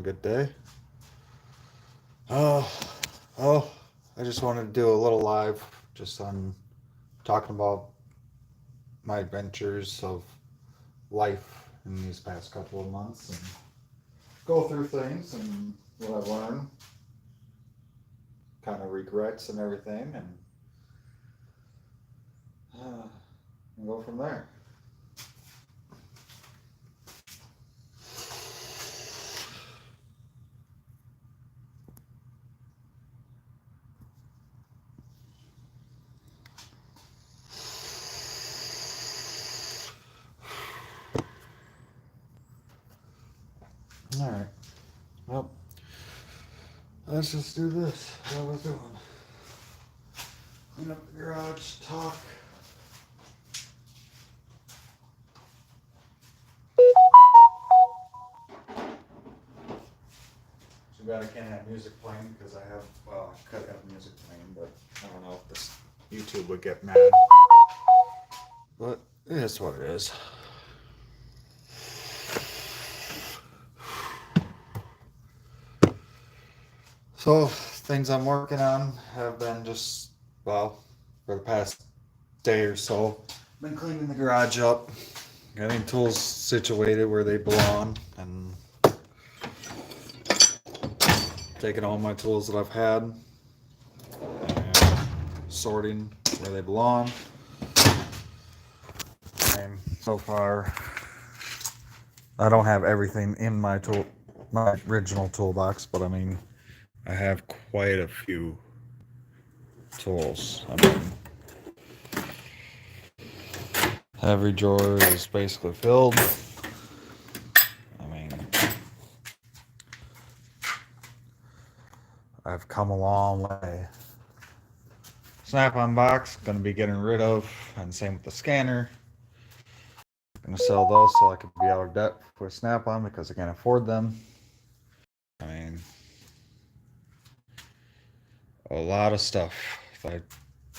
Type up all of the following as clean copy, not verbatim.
good day. Uh, oh, I just wanted to do a little live just on talking about my adventures of life in these past couple of months and go through things and what I've learned, kind of regrets and everything, and go from there. All right. Well, let's just do this. What I was doing. Clean up the garage, talk. Too bad I can't have music playing because well, I could have music playing, but I don't know if this YouTube would get mad. But it is what it is. So, things I'm working on have been just, well, for the past day or so, been cleaning the garage up, getting tools situated where they belong, and taking all my tools that I've had and sorting where they belong. And so far, I don't have everything in my original toolbox, but I mean, I have quite a few tools. I mean, every drawer is basically filled. I mean, I've come a long way. Snap-on box, gonna be getting rid of, and same with the scanner. Gonna sell those so I could be out of debt with Snap-on because I can't afford them. I mean, a lot of stuff that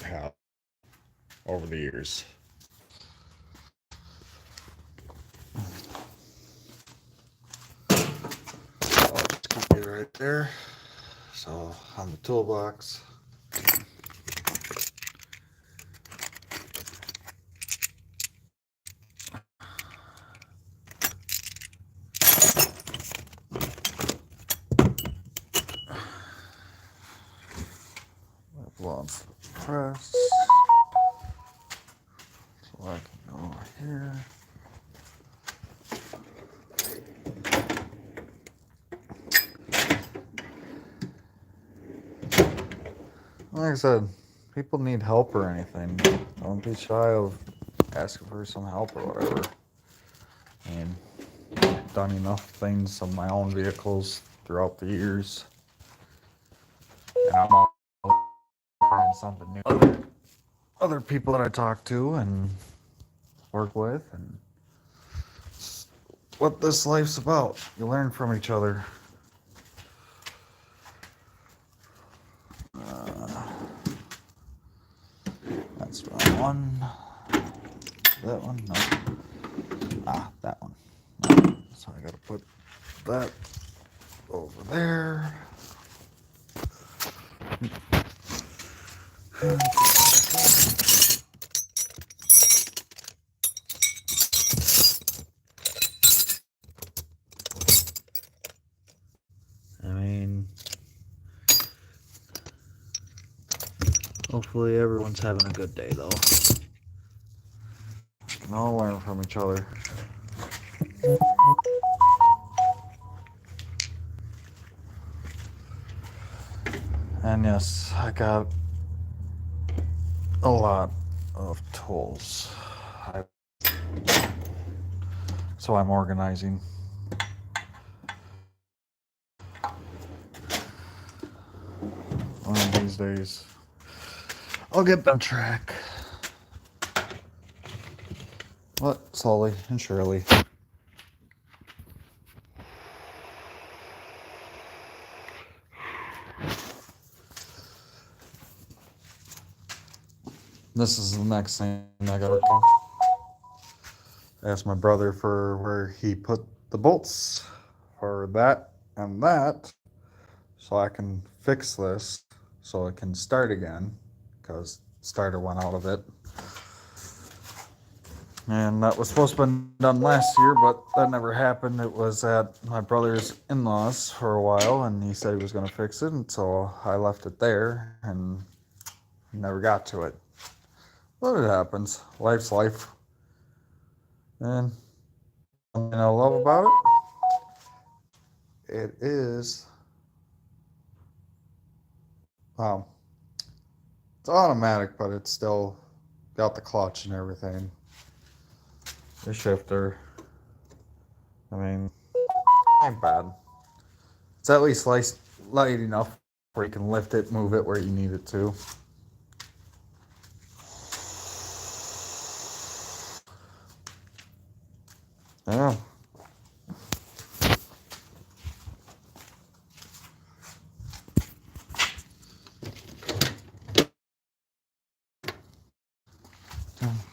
I have over the years. I'll just keep it right there. So on the toolbox. That belongs to the press. So I can go over here. Like I said, people need help or anything. Don't be shy of asking for some help or whatever. And I've done enough things on my own vehicles throughout the years. And I'm all find something new. Other people that I talk to and work with, and it's what this life's about. You learn from each other. That's the wrong one. That one? No. That one. No. So I gotta put that over there. I mean, hopefully everyone's having a good day though. We can all learn from each other. And yes, I got a lot of tools. So I'm organizing. One of these days, I'll get on track. But slowly and surely. This is the next thing I gotta do. I asked my brother for where he put the bolts for that and that so I can fix this so it can start again because starter went out of it. And that was supposed to be done last year, but that never happened. It was at my brother's in-laws for a while, and he said he was going to fix it, and so I left it there and never got to it. But it happens. Life's life. And something I love about it is, wow, it's automatic, but it's still got the clutch and everything. The shifter, I mean, ain't bad. It's at least light enough where you can lift it, move it where you need it to. Yeah.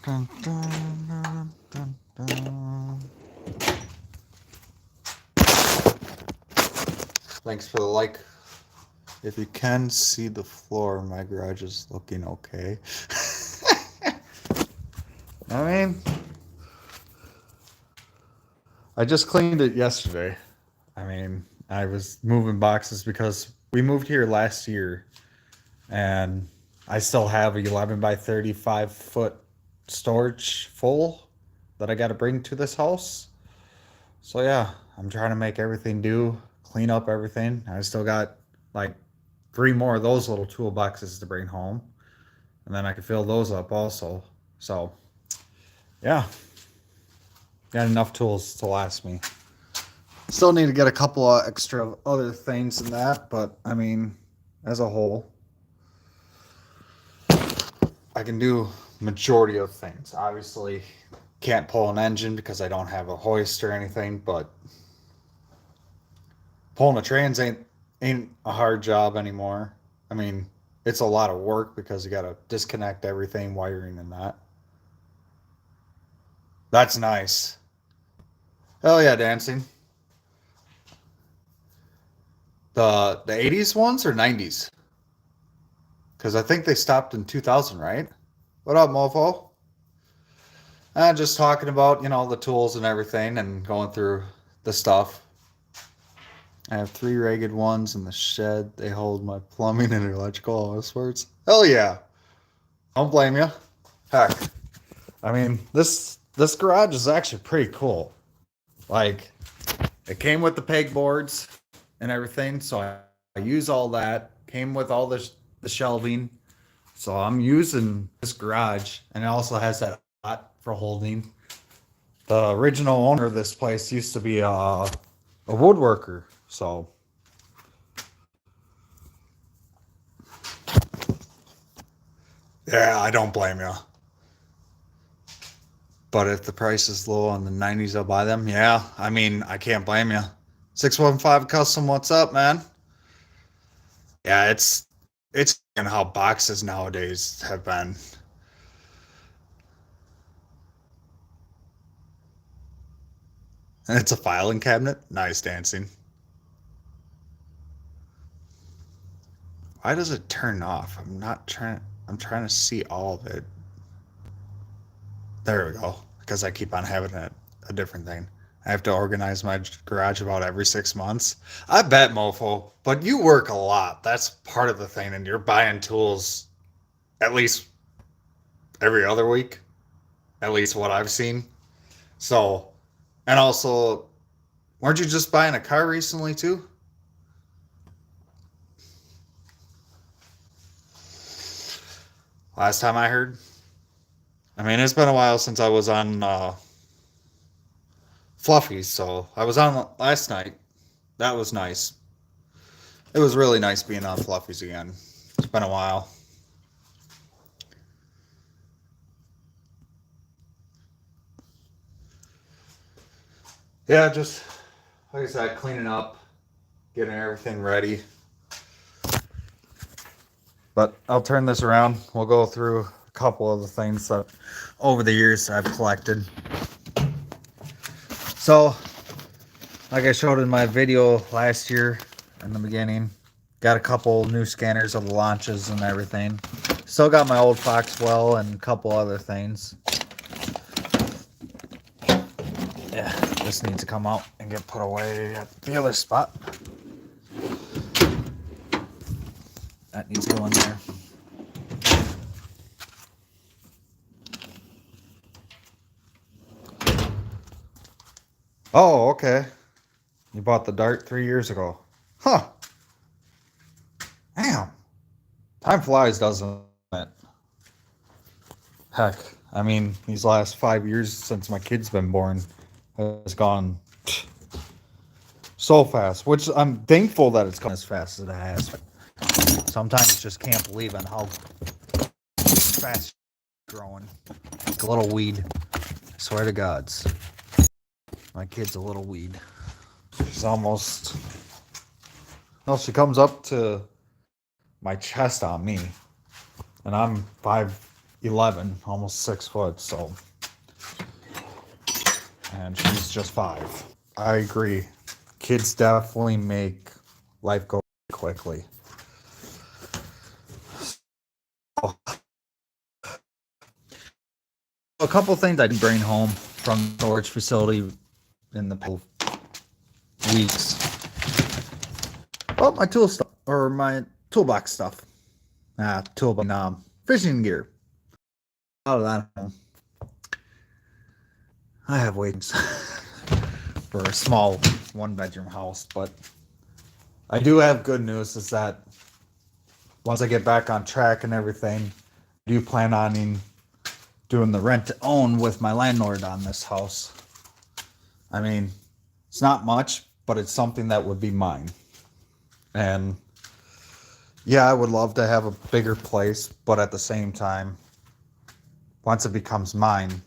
Dun, dun, dun, dun. Thanks for the like. If you can see the floor, my garage is looking okay. I mean, I just cleaned it yesterday. I mean, I was moving boxes because we moved here last year, and I still have a 11 by 35 foot storage full that I got to bring to this house. So yeah, I'm trying to make everything do, clean up everything. I still got like 3 more of those little toolboxes to bring home, and then I can fill those up also. So yeah, got enough tools to last me. Still need to get a couple of extra other things in that, but I mean, as a whole, I can do majority of things. Obviously, can't pull an engine because I don't have a hoist or anything, but pulling a trans ain't a hard job anymore. I mean, it's a lot of work because you got to disconnect everything, wiring and that. That's nice. Hell yeah, dancing. The 80s ones or 90s? Because I think they stopped in 2000, right? What up, mofo? Just talking about, the tools and everything and going through the stuff. I have 3 ragged ones in the shed. They hold my plumbing and electrical houseworks. Hell yeah. Don't blame you. Heck. I mean, this garage is actually pretty cool. Like, it came with the pegboards and everything, so I use all that. Came with all the shelving. So I'm using this garage, and it also has that lot for holding. The original owner of this place used to be a woodworker, so yeah, I don't blame you. But if the price is low on the 90s, I'll buy them. Yeah, I mean, I can't blame you. 615 Custom, what's up, man? Yeah, it's and how boxes nowadays have been. And it's a filing cabinet. Nice dancing. Why does it turn off? I'm trying to see all of it. There we go. Because I keep on having a different thing. I have to organize my garage about every 6 months. I bet, mofo. But you work a lot. That's part of the thing. And you're buying tools at least every other week. At least what I've seen. So, and also, weren't you just buying a car recently too? Last time I heard. I mean, it's been a while since I was on Fluffy, so I was on last night. That was nice. It was really nice being on Fluffies again. It's been a while. Yeah, just like I said, cleaning up, getting everything ready. But I'll turn this around. We'll go through a couple of the things that over the years I've collected. So Like I showed in my video last year in the beginning, got a couple new scanners of the launches and everything. Still got my old Foxwell and a couple other things. Yeah, this needs to come out and get put away at the other spot. That needs to go in there. Oh, okay. You bought the Dart 3 years ago. Huh. Damn. Time flies, doesn't it? Heck, I mean, these last 5 years since my kid's been born has gone so fast, which I'm thankful that it's gone as fast as it has. Sometimes just can't believe on how fast it's growing. Like a little weed. I swear to gods. My kid's a little weed. She's almost... Well, she comes up to my chest on me. And I'm 5'11", almost 6 foot, so... And she's just 5. I agree. Kids definitely make life go quickly. A couple things I did bring home from the storage facility in the weeks. Oh, my tool stuff, or my toolbox stuff. Toolbox, fishing gear. Out of that home. I have waiting for a small 1-bedroom house, but I do have good news is that once I get back on track and everything, I do plan on doing the rent to own with my landlord on this house. I mean, it's not much, but it's something that would be mine. And yeah, I would love to have a bigger place, but at the same time, once it becomes mine,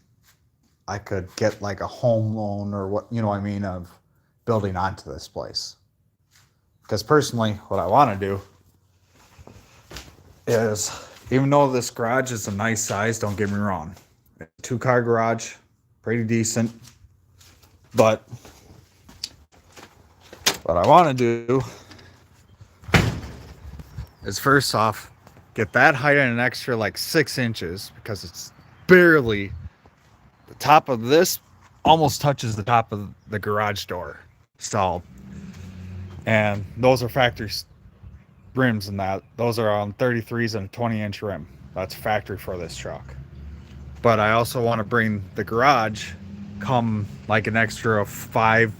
I could get like a home loan or what, you know what I mean, of building onto this place. Because personally, what I want to do is, even though this garage is a nice size, don't get me wrong, 2-car garage, pretty decent, but what I want to do is first off, get that height in an extra like 6 inches, because it's barely, the top of this almost touches the top of the garage door stall. And those are factory rims, and that those are on 33s and a 20-inch rim. That's factory for this truck. But I also want to bring the garage come like an extra 5,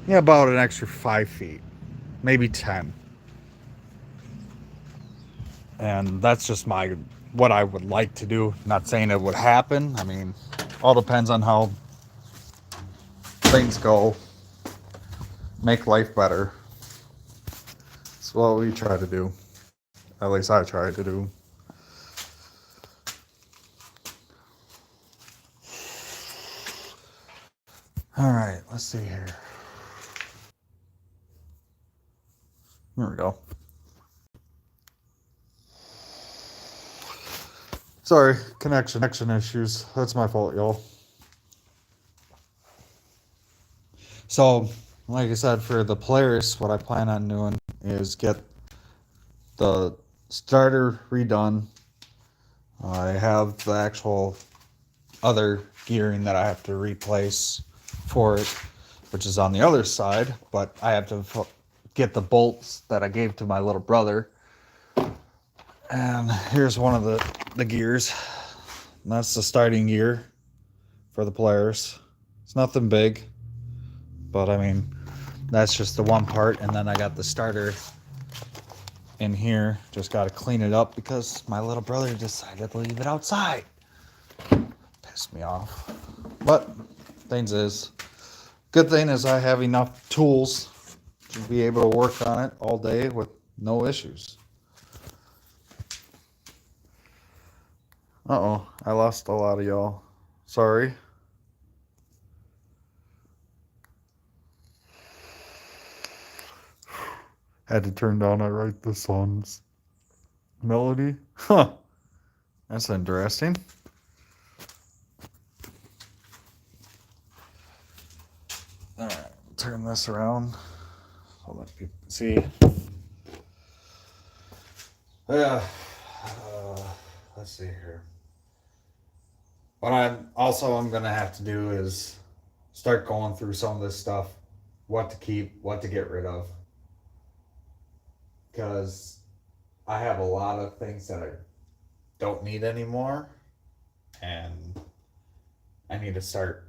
yeah, about an extra 5 feet, maybe 10. And that's just what I would like to do. Not saying it would happen. I mean, all depends on how things go. Make life better. That's what we try to do. At least I try to do. All right, let's see here. There we go. Sorry, connection issues. That's my fault, y'all. So, like I said, for the Polaris, what I plan on doing is get the starter redone. I have the actual other gearing that I have to replace for it, which is on the other side, but I have to get the bolts that I gave to my little brother. And here's one of the gears. And that's the starting gear for the Polaris. It's nothing big, but I mean, that's just the one part. And then I got the starter in here. Just got to clean it up because my little brother decided to leave it outside. Pissed me off. But good thing is I have enough tools to be able to work on it all day with no issues. Uh-oh, I lost a lot of y'all. Sorry. Had to turn down I Write the Songs melody. Huh. That's interesting. Alright, this around so that people can see. Yeah. Let's see here. What I'm gonna have to do is start going through some of this stuff, what to keep, what to get rid of, because I have a lot of things that I don't need anymore, and I need to start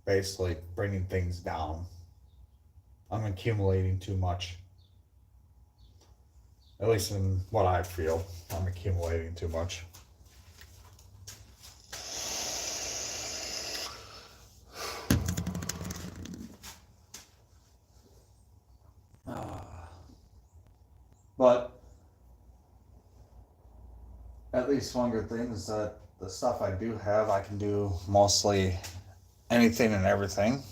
basically bringing things down. I'm accumulating too much. At least in what I feel, I'm accumulating too much. But at least one good thing is that the stuff I do have, I can do mostly anything and everything.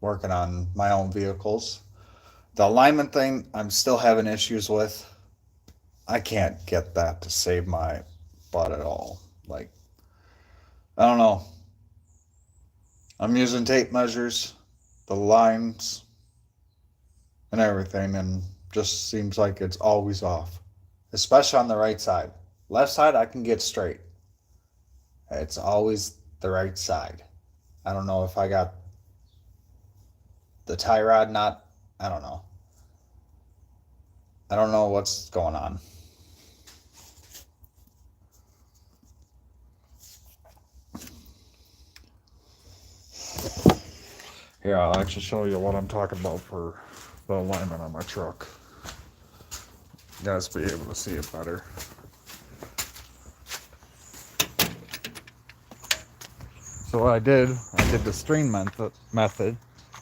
Working on my own vehicles. The alignment thing, I'm still having issues with. I can't get that to save my butt at all. Like, I don't know. I'm using tape measures, the lines, and everything, and just seems like it's always off, especially on the right side. Left side, I can get straight. It's always the right side. I don't know if I got the tie rod not, I don't know. I don't know what's going on. Here, I'll actually show you what I'm talking about for the alignment on my truck. You guys be able to see it better. So what I did the string method,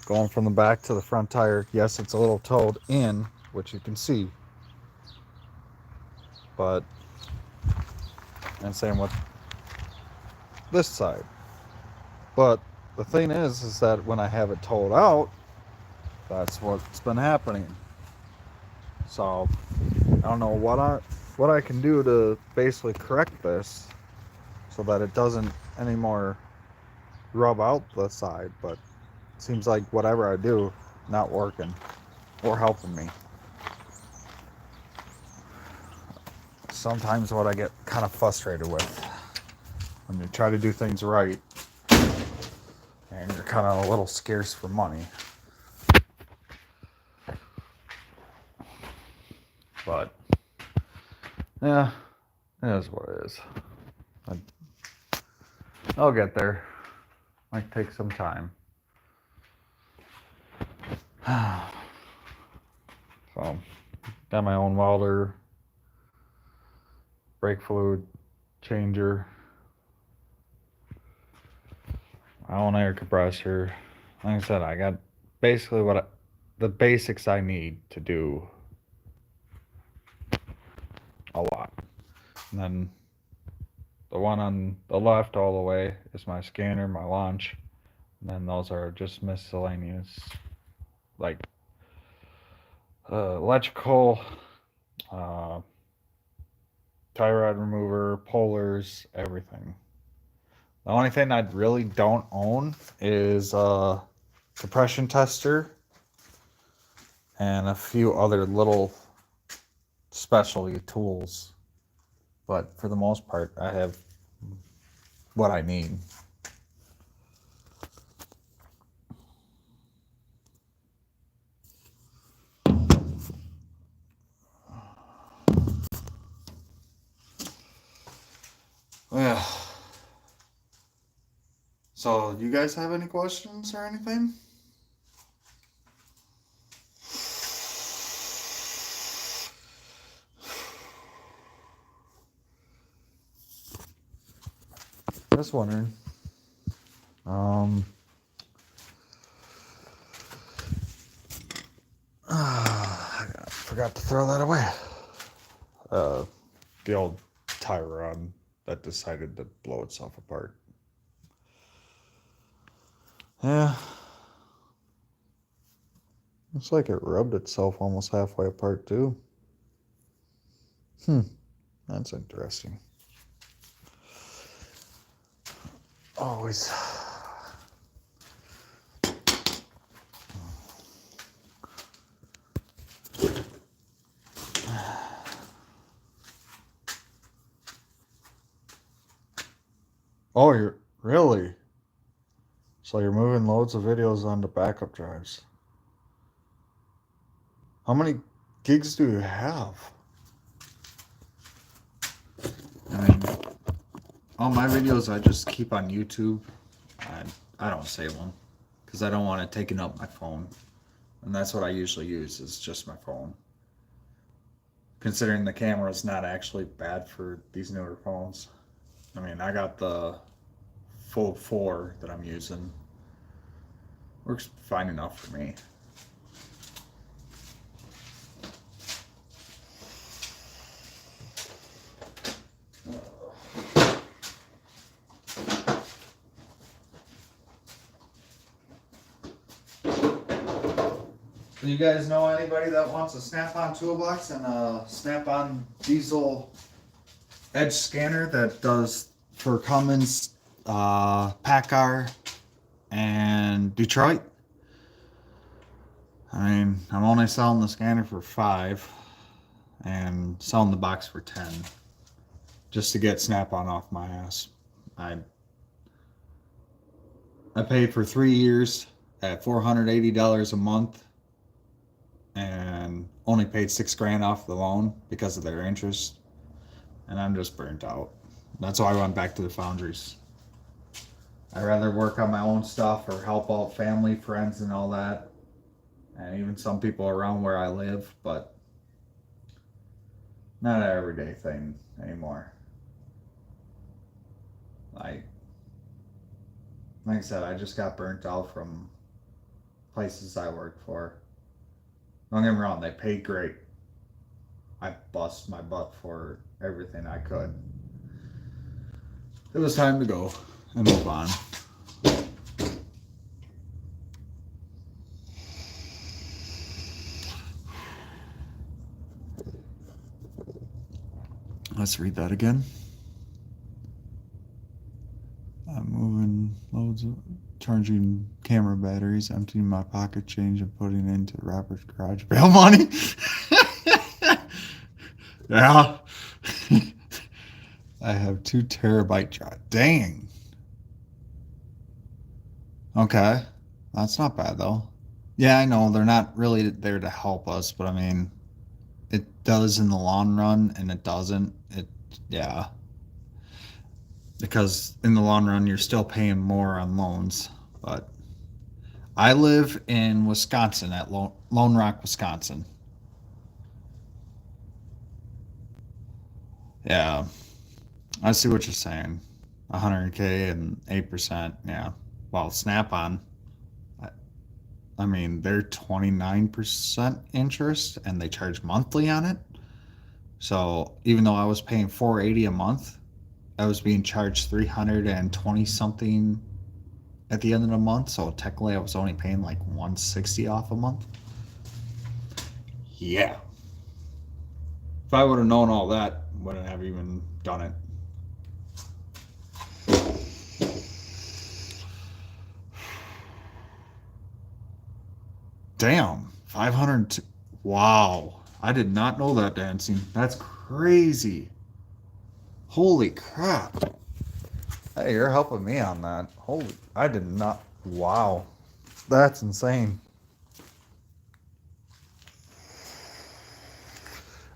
going from the back to the front tire. Yes, it's a little towed in, which you can see. But, and same with this side. But the thing is that when I have it towed out, that's what's been happening. So I don't know what I can do to basically correct this so that it doesn't anymore rub out the side, but it seems like whatever I do, not working or helping me. Sometimes what I get kind of frustrated with when you try to do things right and you're kind of a little scarce for money. But yeah, it is what it is. I'll get there. Might take some time. So, got my own welder, brake fluid changer, my own air compressor. Like I said, I got basically the basics I need to do a lot. And then the one on the left all the way is my scanner, my launch. And then those are just miscellaneous, like electrical, tie rod remover, pullers, everything. The only thing I really don't own is a compression tester and a few other little specialty tools. But for the most part, I have what I need. Yeah. So, you guys have any questions or anything? Just wondering. I forgot to throw that away. The old tie rod that decided to blow itself apart. Yeah. Looks like it rubbed itself almost halfway apart too. That's interesting. Always Oh, you're really? So you're moving loads of videos onto backup drives. How many gigs do you have? I mean, all my videos I just keep on YouTube. I don't save them because I don't want it taking up my phone. And that's what I usually use is just my phone. Considering the camera is not actually bad for these newer phones. I mean, I got the Fold 4 that I'm using. Works fine enough for me. Do you guys know anybody that wants a Snap-on toolbox and a Snap-on diesel edge scanner that does for Cummins, PACCAR, and Detroit? I mean, I'm only selling the scanner for $5 and selling the box for $10 just to get Snap-on off my ass. I paid for 3 years at $480 a month and only paid $6,000 off the loan because of their interest, and I'm just burnt out. That's why I went back to the foundries. I'd rather work on my own stuff or help out family, friends, and all that, and even some people around where I live, but not an everyday thing anymore. Like I said, I just got burnt out from places I worked for. Don't get me wrong, they paid great. I bust my butt for everything I could. It was time to go and move on. Let's read that again. I'm moving loads of charging camera batteries, emptying my pocket change and putting into Robert's garage bail money. Yeah. I have 2 terabyte drive. Dang. Okay. That's not bad though. Yeah, I know they're not really there to help us, but I mean, it does in the long run and it doesn't. Yeah. Because in the long run, you're still paying more on loans. But I live in Wisconsin at Lone Rock, Wisconsin. Yeah. I see what you're saying. 100K and 8%. Yeah. Well, Snap-on, I mean, they're 29% interest and they charge monthly on it. So even though I was paying $480 a month, I was being charged 320 something at the end of the month. So technically, I was only paying like 160 off a month. Yeah. If I would have known all that, wouldn't have even done it. Damn, 500. Wow, I did not know that, dancing. That's crazy. Holy crap. Hey, you're helping me on that. Holy, I did not. Wow, that's insane.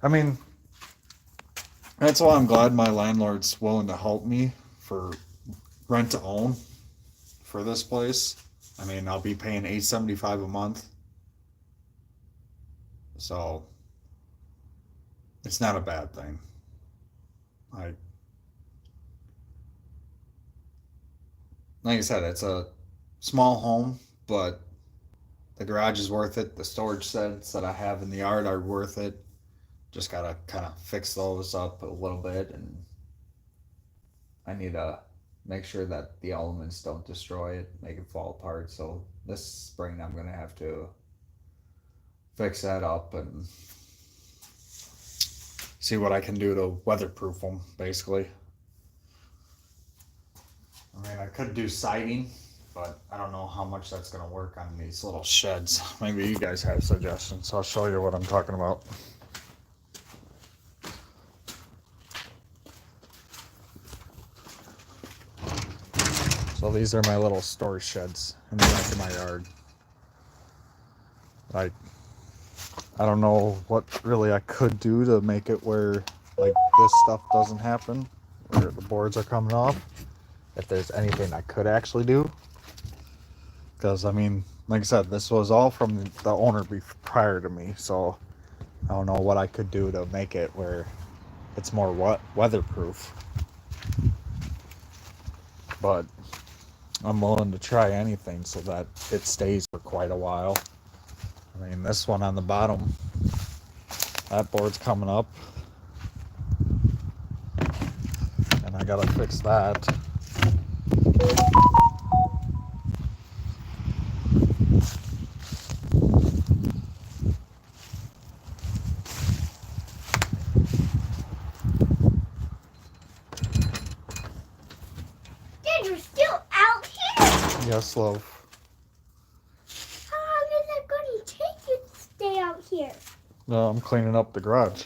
I mean, that's why I'm glad my landlord's willing to help me for rent to own for this place. I mean, I'll be paying $875 a month. So it's not a bad thing. I like I said, it's a small home, but the garage is worth it. The storage sets that I have in the yard are worth it. Just gotta kind of fix those up a little bit, and I need to make sure that the elements don't destroy it, make it fall apart. So this spring, I'm gonna have to fix that up and see what I can do to weatherproof them, basically. I mean, I could do siding, but I don't know how much that's going to work on these little sheds. Maybe you guys have suggestions. I'll show you what I'm talking about. So these are my little storage sheds in the back of my yard. I don't know what really I could do to make it where like this stuff doesn't happen, where the boards are coming off. If there's anything I could actually do. Because, I mean, like I said, this was all from the owner prior to me. So I don't know what I could do to make it where it's more weatherproof. But I'm willing to try anything so that it stays for quite a while. I mean, this one on the bottom, that board's coming up. And I gotta fix that. Dad, you're still out here? Yes, love. How long is it going to take you to stay out here? No, I'm cleaning up the garage.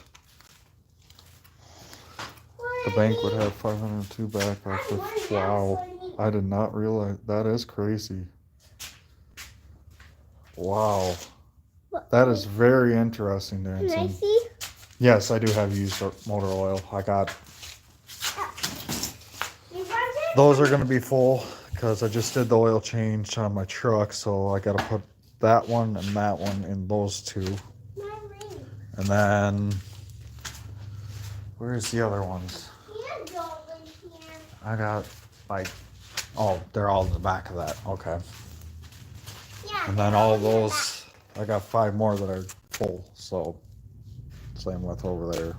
The bank would have 502 back off of. Wow. I did not realize. That is crazy. Wow. That is very interesting, Can I Dancing. see? Yes, I do have used motor oil. I got. Those are going to be full because I just did the oil change on my truck. So I got to put that one and that one in those two. And then. Where's the other ones? I got like, oh, they're all in the back of that. Okay. Yeah. And then all those, I got 5 more that are full. So, same with over there.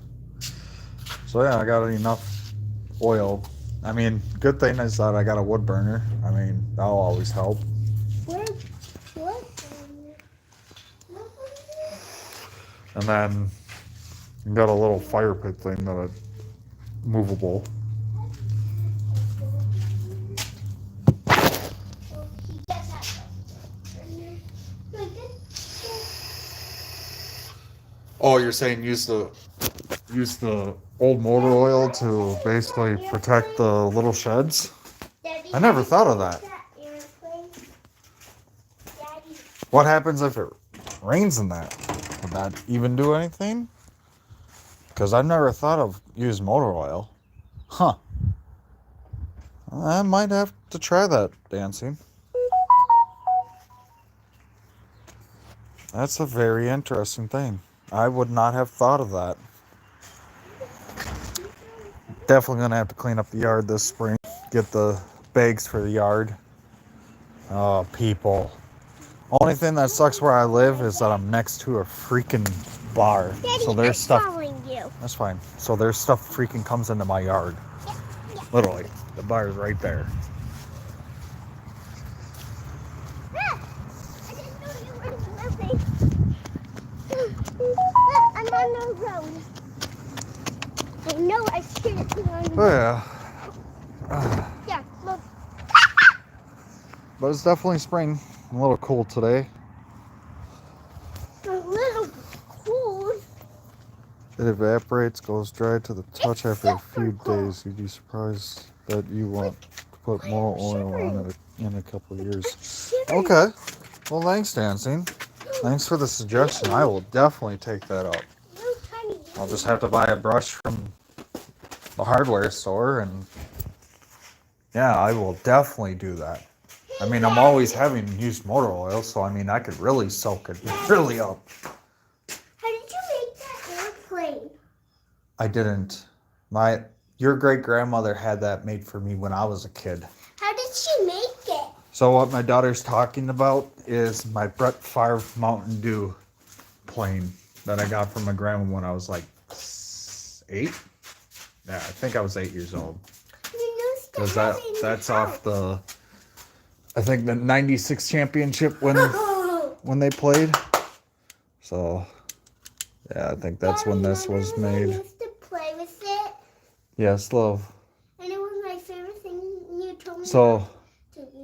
So yeah, I got enough oil. I mean, good thing is that I got a wood burner. I mean, that'll always help. And then you got a little fire pit thing that is movable. Oh, you're saying use the old motor oil to basically protect the little sheds? I never thought of that. What happens if it rains in that? Would that even do anything? Because I've never thought of using motor oil. Huh. I might have to try that, Dancing. That's a very interesting thing. I would not have thought of that. Definitely gonna have to clean up the yard this spring. Get the bags for the yard. Oh, people. Only thing that sucks where I live is that I'm next to a freaking bar. Daddy, So there's stuff. following you. That's fine. So there's stuff freaking comes into my yard. Literally, the bar is right there. I didn't know you were moving. Look, I'm on the road. I know I shouldn't be on the Oh yeah. Yeah, look. But it's definitely spring. A little cool today. A little cool. It evaporates, goes dry to the touch after a few super cool. days. You'd be surprised that you want to put more oil on it in a couple of years. Okay. Well, thanks, Dancing. Thanks for the suggestion. I will definitely take that up. I'll just have to buy a brush from the hardware store, and yeah, I will definitely do that. I mean, I'm always having used motor oil, so I mean, I could really soak it really up. How did you make that airplane? I didn't. Your great grandmother had that made for me when I was a kid. How did she make it? So what my daughter's talking about is my Brett Favre Mountain Dew plane that I got from my grandma when I was like 8. Yeah, I think I was 8 years old. Because that's off the, I think the '96 championship when they played. So yeah, I think that's when this was made. I used to play with it, Yes, love. and it was my favorite thing you told me. So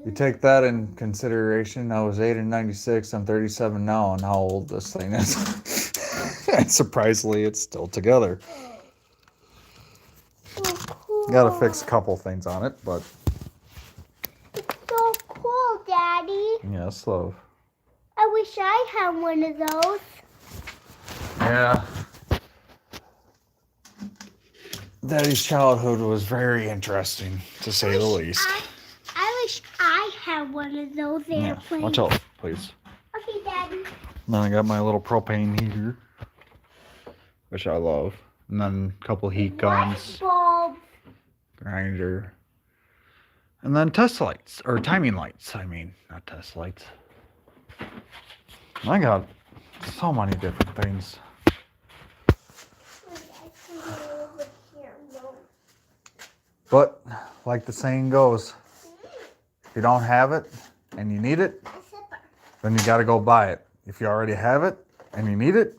you take that in consideration. I was 8 in '96. I'm 37 now, and how old this thing is. And surprisingly, it's still together. So cool. Got to fix a couple things on it, but Yes, love. I wish I had one of those. Yeah. Daddy's childhood was very interesting, to say the least. I wish I had one of those Yeah, airplanes. watch out, please. Okay, Daddy. And then I got my little propane heater, which I love. And then a couple heat guns, Bulb. grinder. And then test lights, or timing lights, I mean, not test lights. I got so many different things. But, like the saying goes, if you don't have it and you need it, then you gotta go buy it. If you already have it and you need it,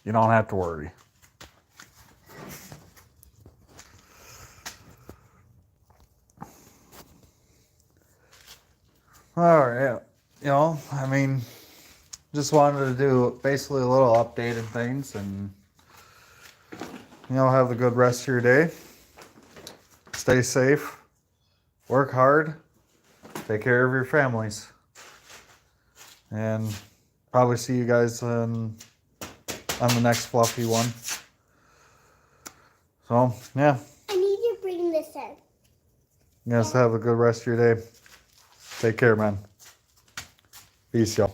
you don't have to worry. Alright, you know, I mean, just wanted to do basically a little update and things, and you know, have a good rest of your day. Stay safe, work hard, take care of your families, and probably see you guys on the next fluffy one. So, yeah, I need to bring this in. you guys have a good rest of your day. Take care, man. Peace, y'all.